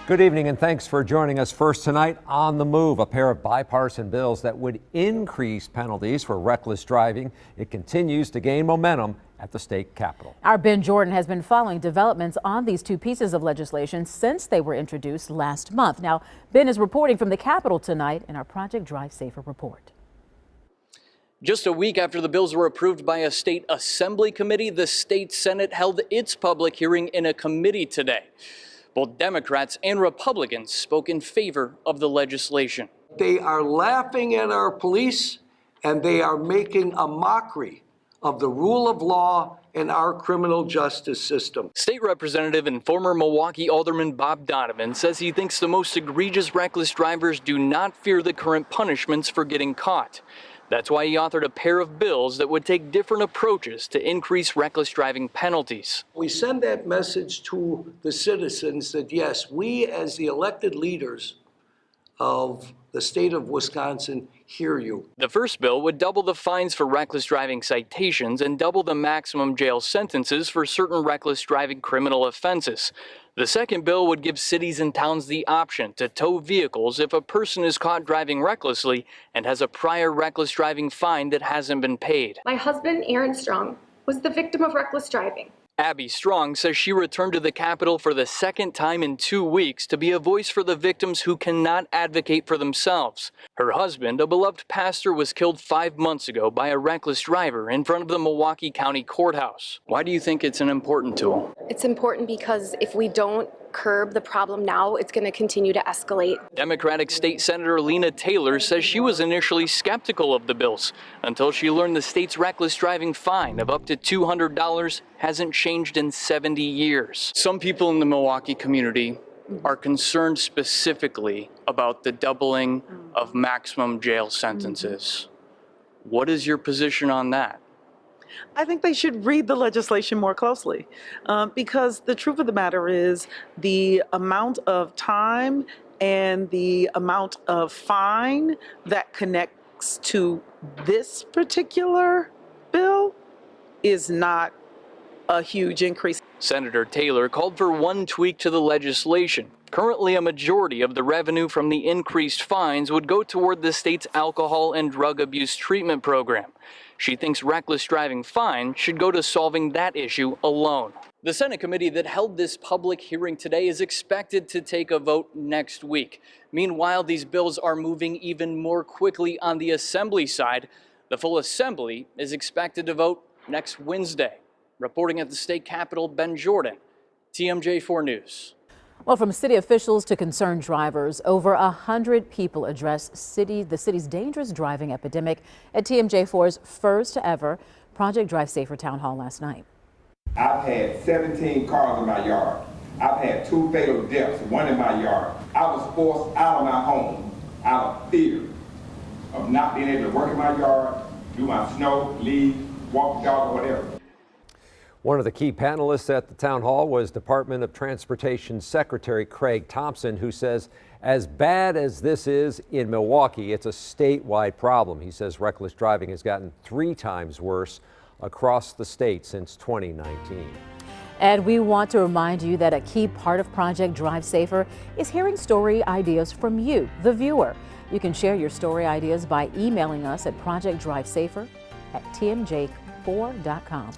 Good evening and thanks for joining us. First tonight, on the move, a pair of bipartisan bills that would increase penalties for reckless driving. It continues to gain momentum at the state capitol. Our Ben Jordan has been following developments on these two pieces of legislation since they were introduced last month. Now, Ben is reporting from the Capitol tonight in our Project Drive Safer report. Just a week after the bills were approved by a state assembly committee, the state Senate held its public hearing in a committee today. Both Democrats and Republicans spoke in favor of the legislation. They are laughing at our police and they are making a mockery of the rule of law and our criminal justice system. State Representative and former Milwaukee alderman Bob Donovan says he thinks the most egregious reckless drivers do not fear the current punishments for getting caught. That's why he authored a pair of bills that would take different approaches to increase reckless driving penalties. We send that message to the citizens that yes, we as the elected leaders of the state of Wisconsin hear you. The first bill would double the fines for reckless driving citations and double the maximum jail sentences for certain reckless driving criminal offenses. The second bill would give cities and towns the option to tow vehicles if a person is caught driving recklessly and has a prior reckless driving fine that hasn't been paid. My husband, Aaron Strong, was the victim of reckless driving. Abby Strong says she returned to the Capitol for the second time in 2 weeks to be a voice for the victims who cannot advocate for themselves. Her husband, a beloved pastor, was killed 5 months ago by a reckless driver in front of the Milwaukee County Courthouse. Why do you think it's an important tool? It's important because if we don't curb the problem now, it's going to continue to escalate. Democratic State Senator Lena Taylor says she was initially skeptical of the bills until she learned the state's reckless driving fine of up to $200 hasn't changed in 70 years. Some people in the Milwaukee community are concerned specifically about the doubling of maximum jail sentences. What is your position on that? I think they should read the legislation more closely because the truth of the matter is the amount of time and the amount of fine that connects to this particular bill is not a huge increase. Senator Taylor called for one tweak to the legislation. Currently, a majority of the revenue from the increased fines would go toward the state's alcohol and drug abuse treatment program. She thinks reckless driving fine should go to solving that issue alone. The Senate committee that held this public hearing today is expected to take a vote next week. Meanwhile, these bills are moving even more quickly on the Assembly side. The full Assembly is expected to vote next Wednesday. Reporting at the state capitol, Ben Jordan, TMJ4 News. Well, from city officials to concerned drivers, over 100 people addressed the city's dangerous driving epidemic at TMJ4's first ever Project Drive Safer Town Hall last night. I've had 17 cars in my yard. I've had 2 fatal deaths, 1 in my yard. I was forced out of my home out of fear of not being able to work in my yard, do my snow, leave, walk the dog, or whatever. One of the key panelists at the town hall was Department of Transportation Secretary Craig Thompson, who says as bad as this is in Milwaukee, it's a statewide problem. He says reckless driving has gotten 3 times worse across the state since 2019. And we want to remind you that a key part of Project Drive Safer is hearing story ideas from you, the viewer. You can share your story ideas by emailing us at projectdrivesafer@tmj4.com.